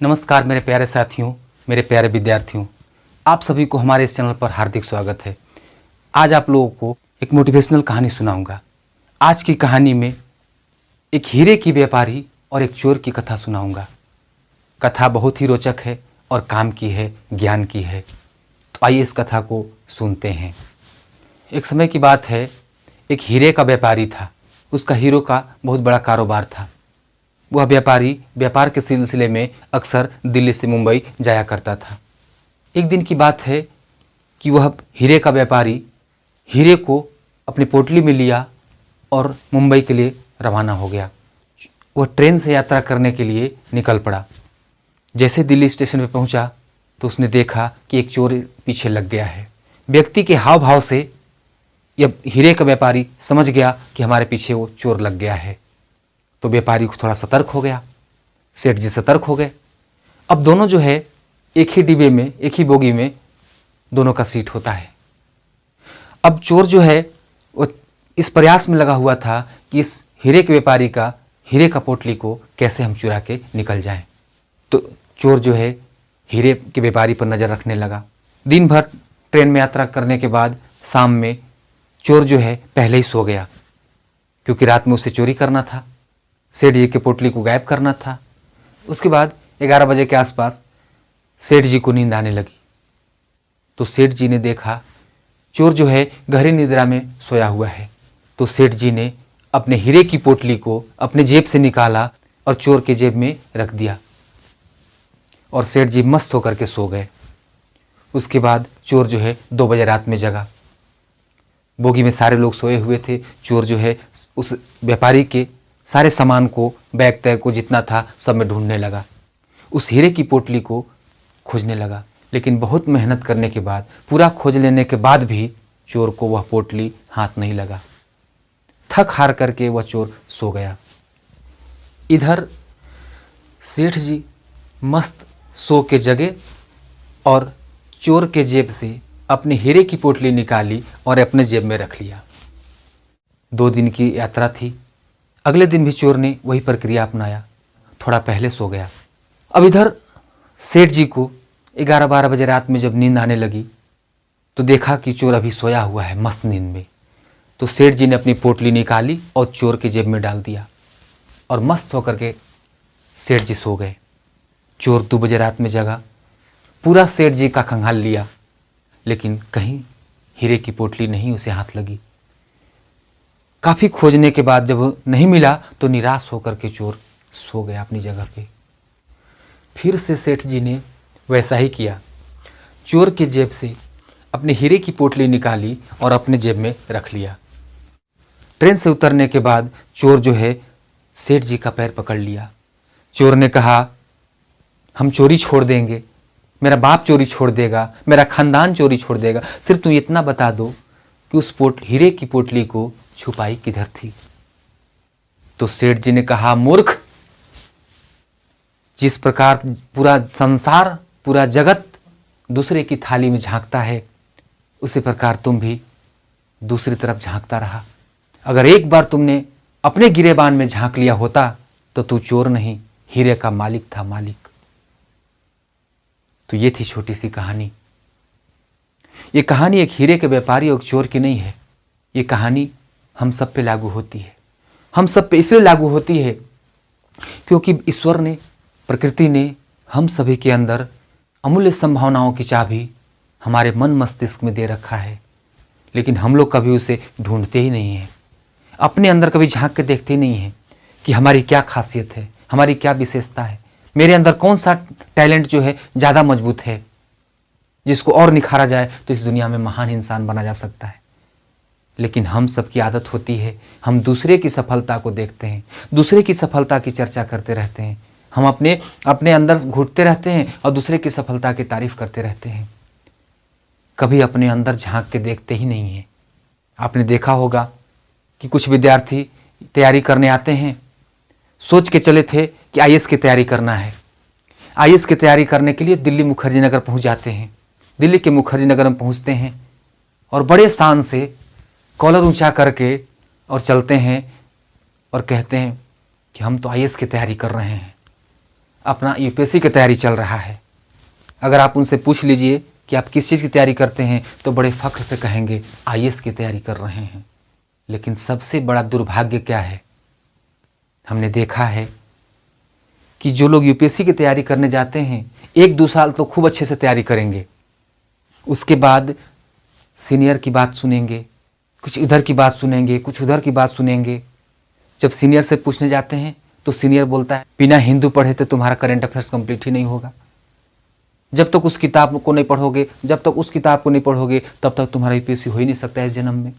नमस्कार मेरे प्यारे साथियों, मेरे प्यारे विद्यार्थियों, आप सभी को हमारे इस चैनल पर हार्दिक स्वागत है। आज आप लोगों को एक मोटिवेशनल कहानी सुनाऊंगा। आज की कहानी में एक हीरे की व्यापारी और एक चोर की कथा सुनाऊंगा। कथा बहुत ही रोचक है और काम की है, ज्ञान की है। तो आइए इस कथा को सुनते हैं। एक समय की बात है, एक हीरे का व्यापारी था। उसका हीरो का बहुत बड़ा कारोबार था। वह व्यापारी व्यापार के सिलसिले में अक्सर दिल्ली से मुंबई जाया करता था। एक दिन की बात है कि वह हीरे का व्यापारी हीरे को अपनी पोटली में लिया और मुंबई के लिए रवाना हो गया। वह ट्रेन से यात्रा करने के लिए निकल पड़ा। जैसे दिल्ली स्टेशन पर पहुंचा तो उसने देखा कि एक चोर पीछे लग गया है। व्यक्ति के हाव भाव से यह हीरे का व्यापारी समझ गया कि हमारे पीछे वो चोर लग गया है। तो व्यापारी थोड़ा सतर्क हो गया, सेठ जी सतर्क हो गए। अब दोनों जो है एक ही डिब्बे में, एक ही बोगी में दोनों का सीट होता है। अब चोर जो है वो इस प्रयास में लगा हुआ था कि इस हीरे के व्यापारी का हीरे का पोटली को कैसे हम चुरा के निकल जाएं। तो चोर जो है हीरे के व्यापारी पर नज़र रखने लगा। दिन भर ट्रेन में यात्रा करने के बाद शाम में चोर जो है पहले ही सो गया, क्योंकि रात में उसे चोरी करना था, सेठ जी के पोटली को गायब करना था। उसके बाद 11 बजे के आसपास सेठ जी को नींद आने लगी। तो सेठ जी ने देखा चोर जो है गहरी निद्रा में सोया हुआ है। तो सेठ जी ने अपने हीरे की पोटली को अपने जेब से निकाला और चोर के जेब में रख दिया और सेठ जी मस्त होकर के सो गए। उसके बाद चोर जो है 2 बजे रात में जगा। बोगी में सारे लोग सोए हुए थे। चोर जो है उस व्यापारी के सारे सामान को, बैग तैग को जितना था सब में ढूंढने लगा। उस हीरे की पोटली को खोजने लगा, लेकिन बहुत मेहनत करने के बाद, पूरा खोज लेने के बाद भी चोर को वह पोटली हाथ नहीं लगा। थक हार करके वह चोर सो गया। इधर सेठ जी मस्त सो के जगे और चोर के जेब से अपने हीरे की पोटली निकाली और अपने जेब में रख लिया। 2 दिन की यात्रा थी। अगले दिन भी चोर ने वही प्रक्रिया अपनाया, थोड़ा पहले सो गया। अब इधर सेठ जी को 11-12 बजे रात में जब नींद आने लगी तो देखा कि चोर अभी सोया हुआ है मस्त नींद में। तो सेठ जी ने अपनी पोटली निकाली और चोर के जेब में डाल दिया और मस्त होकर के सेठ जी सो गए। चोर 2 बजे रात में जगा, पूरा सेठ जी का खंगाल लिया, लेकिन कहीं हीरे की पोटली नहीं उसे हाथ लगी। काफ़ी खोजने के बाद जब नहीं मिला तो निराश होकर के चोर सो गया अपनी जगह पे। फिर से सेठ जी ने वैसा ही किया, चोर के जेब से अपने हीरे की पोटली निकाली और अपने जेब में रख लिया। ट्रेन से उतरने के बाद चोर जो है सेठ जी का पैर पकड़ लिया। चोर ने कहा, हम चोरी छोड़ देंगे, मेरा बाप चोरी छोड़ देगा, मेरा खानदान चोरी छोड़ देगा, सिर्फ तुम इतना बता दो कि उस हीरे की पोटली को छुपाई किधर थी। तो सेठ जी ने कहा, मूर्ख, जिस प्रकार पूरा संसार, पूरा जगत दूसरे की थाली में झांकता है, उसी प्रकार तुम भी दूसरी तरफ झांकता रहा। अगर एक बार तुमने अपने गिरेबान में झांक लिया होता तो तू चोर नहीं, हीरे का मालिक था, मालिक। तो ये थी छोटी सी कहानी। ये कहानी एक हीरे के व्यापारी और चोर की नहीं है। ये कहानी हम सब पे लागू होती है। हम सब पे इसलिए लागू होती है क्योंकि ईश्वर ने, प्रकृति ने हम सभी के अंदर अमूल्य संभावनाओं की चाबी हमारे मन मस्तिष्क में दे रखा है, लेकिन हम लोग कभी उसे ढूंढते ही नहीं हैं। अपने अंदर कभी झांक के देखते ही नहीं हैं कि हमारी क्या खासियत है, हमारी क्या विशेषता है, मेरे अंदर कौन सा टैलेंट जो है ज़्यादा मजबूत है, जिसको और निखारा जाए तो इस दुनिया में महान इंसान बना जा सकता है। लेकिन हम सब की आदत होती है, हम दूसरे की सफलता को देखते हैं, दूसरे की सफलता की चर्चा करते रहते हैं, हम अपने अंदर घुटते रहते हैं और दूसरे की सफलता की तारीफ करते रहते हैं। कभी अपने अंदर झांक के देखते ही नहीं हैं। आपने देखा होगा कि कुछ विद्यार्थी तैयारी करने आते हैं, सोच के चले थे कि आईएएस की तैयारी करना है। आईएएस की तैयारी करने के लिए दिल्ली मुखर्जी नगर पहुँच जाते हैं। दिल्ली के मुखर्जी नगर में पहुँचते हैं और बड़े शान से कॉलर ऊंचा करके और चलते हैं और कहते हैं कि हम तो आईएएस की तैयारी कर रहे हैं। अपना यूपीएससी की तैयारी चल रहा है। अगर आप उनसे पूछ लीजिए कि आप किस चीज़ की तैयारी करते हैं तो बड़े फ़ख्र से कहेंगे आईएएस की तैयारी कर रहे हैं। लेकिन सबसे बड़ा दुर्भाग्य क्या है, हमने देखा है कि जो लोग यूपीएससी की तैयारी करने जाते हैं 1-2 साल तो खूब अच्छे से तैयारी करेंगे, उसके बाद सीनियर की बात सुनेंगे, कुछ इधर की बात सुनेंगे, कुछ उधर की बात सुनेंगे। जब सीनियर से पूछने जाते हैं तो सीनियर बोलता है बिना हिंदू पढ़े तो तुम्हारा करंट अफेयर्स कंप्लीट ही नहीं होगा। जब तक उस किताब को नहीं पढ़ोगे, जब तक उस किताब को नहीं पढ़ोगे तब तक तुम्हारा यूपीएससी हो ही नहीं सकता है इस जन्म में।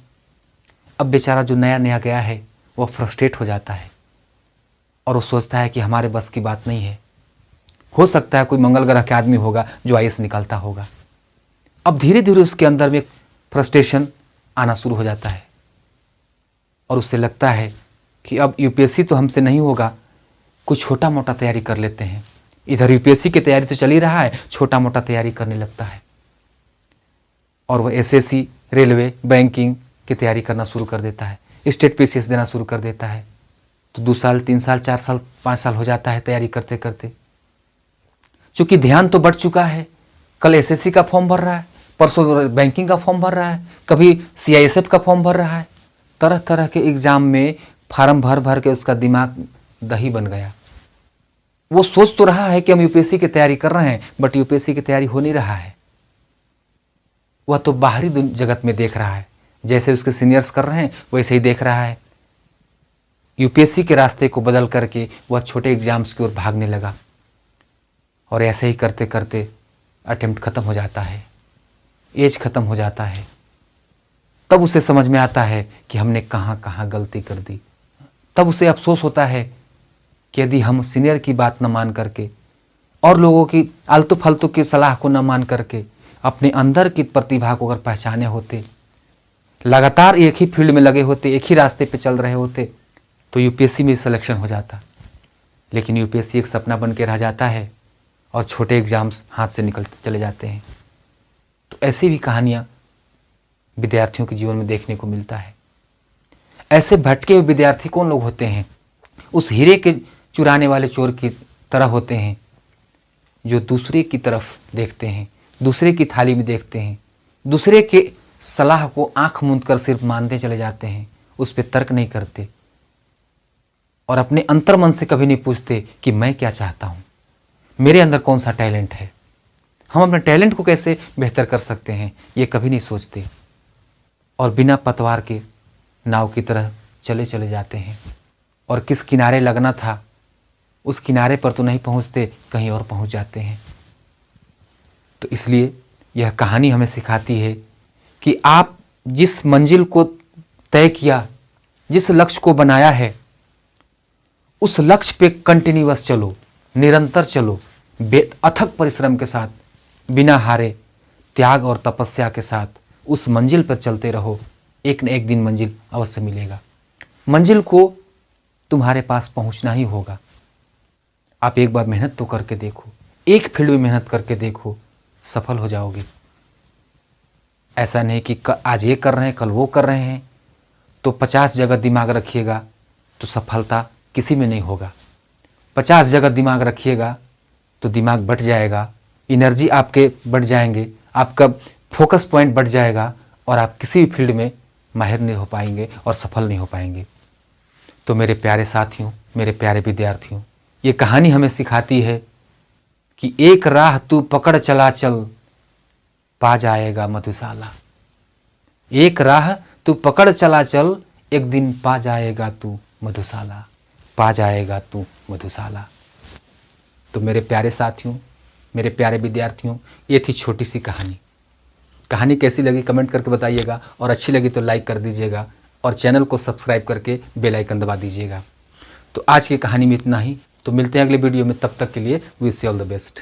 अब बेचारा जो नया नया गया है वो फ्रस्ट्रेट हो जाता है और वो सोचता है कि हमारे बस की बात नहीं है। हो सकता है कोई मंगल ग्रह के आदमी होगा जो आईएएस निकालता होगा। अब धीरे धीरे उसके अंदर में फ्रस्ट्रेशन आना शुरू हो जाता है और उससे लगता है कि अब यूपीएससी तो हमसे नहीं होगा, कुछ छोटा मोटा तैयारी कर लेते हैं। इधर यूपीएससी की तैयारी तो चल ही रहा है, छोटा मोटा तैयारी करने लगता है और वह एसएससी, रेलवे, बैंकिंग की तैयारी करना शुरू कर देता है, स्टेट पीसीएस देना शुरू कर देता है। तो 2 साल, 3 साल, 4 साल, 5 साल हो जाता है तैयारी करते करते। चूँकि ध्यान तो बढ़ चुका है, कल एसएससी का फॉर्म भर रहा है, परसों बैंकिंग का फॉर्म भर रहा है, कभी सीआईएसएफ का फॉर्म भर रहा है। तरह तरह के एग्ज़ाम में फार्म भर भर के उसका दिमाग दही बन गया। वो सोच तो रहा है कि हम यूपीएससी की तैयारी कर रहे हैं, बट यूपीएससी की तैयारी हो नहीं रहा है। वह तो बाहरी जगत में देख रहा है, जैसे उसके सीनियर्स कर रहे हैं वैसे ही देख रहा है। यूपीएससी के रास्ते को बदल करके वह छोटे एग्जाम्स की ओर भागने लगा और ऐसे ही करते करते अटेम्प्ट ख़त्म हो जाता है, एज ख़त्म हो जाता है। तब उसे समझ में आता है कि हमने कहाँ कहाँ गलती कर दी। तब उसे अफसोस होता है कि यदि हम सीनियर की बात न मान करके और लोगों की आलतू फालतू की सलाह को न मान करके अपने अंदर की प्रतिभा को अगर पहचाने होते, लगातार एक ही फील्ड में लगे होते, एक ही रास्ते पे चल रहे होते, तो यूपीएससी में सिलेक्शन हो जाता। लेकिन यूपीएससी एक सपना बन के रह जाता है और छोटे एग्ज़ाम्स हाथ से निकल चले जाते हैं। तो ऐसी भी कहानियाँ विद्यार्थियों के जीवन में देखने को मिलता है। ऐसे भटके हुए विद्यार्थी कौन लोग होते हैं? उस हीरे के चुराने वाले चोर की तरह होते हैं जो दूसरे की तरफ देखते हैं, दूसरे की थाली में देखते हैं, दूसरे के सलाह को आंख मूंद कर सिर्फ मानते चले जाते हैं, उस पर तर्क नहीं करते और अपने अंतर्मन से कभी नहीं पूछते कि मैं क्या चाहता हूँ, मेरे अंदर कौन सा टैलेंट है, हम अपने टैलेंट को कैसे बेहतर कर सकते हैं, ये कभी नहीं सोचते और बिना पतवार के नाव की तरह चले चले जाते हैं और किस किनारे लगना था उस किनारे पर तो नहीं पहुंचते, कहीं और पहुंच जाते हैं। तो इसलिए यह कहानी हमें सिखाती है कि आप जिस मंजिल को तय किया, जिस लक्ष्य को बनाया है, उस लक्ष्य पे कंटिन्यूअस चलो, निरंतर चलो, अथक परिश्रम के साथ, बिना हारे, त्याग और तपस्या के साथ उस मंजिल पर चलते रहो। एक न एक दिन मंजिल अवश्य मिलेगा। मंजिल को तुम्हारे पास पहुंचना ही होगा। आप एक बार मेहनत तो करके देखो, एक फील्ड में मेहनत करके देखो, सफल हो जाओगे। ऐसा नहीं कि आज ये कर रहे हैं, कल वो कर रहे हैं, तो 50 जगह दिमाग रखिएगा तो सफलता किसी में नहीं होगा। 50 जगह दिमाग रखिएगा तो दिमाग बढ़ जाएगा, एनर्जी आपके बढ़ जाएंगे, आपका फोकस पॉइंट बढ़ जाएगा और आप किसी भी फील्ड में माहिर नहीं हो पाएंगे और सफल नहीं हो पाएंगे। तो मेरे प्यारे साथियों, मेरे प्यारे विद्यार्थियों, ये कहानी हमें सिखाती है कि एक राह तू पकड़ चला चल, पा जाएगा मधुशाला। एक राह तू पकड़ चला चल, एक दिन पा जाएगा तू मधुशाला, पा जाएगा तू मधुशाला। तो मेरे प्यारे साथियों, मेरे प्यारे विद्यार्थियों, ये थी छोटी सी कहानी। कहानी कैसी लगी कमेंट करके बताइएगा और अच्छी लगी तो लाइक कर दीजिएगा और चैनल को सब्सक्राइब करके बेल आइकन दबा दीजिएगा। तो आज की कहानी में इतना ही। तो मिलते हैं अगले वीडियो में, तब तक के लिए wish you all the best.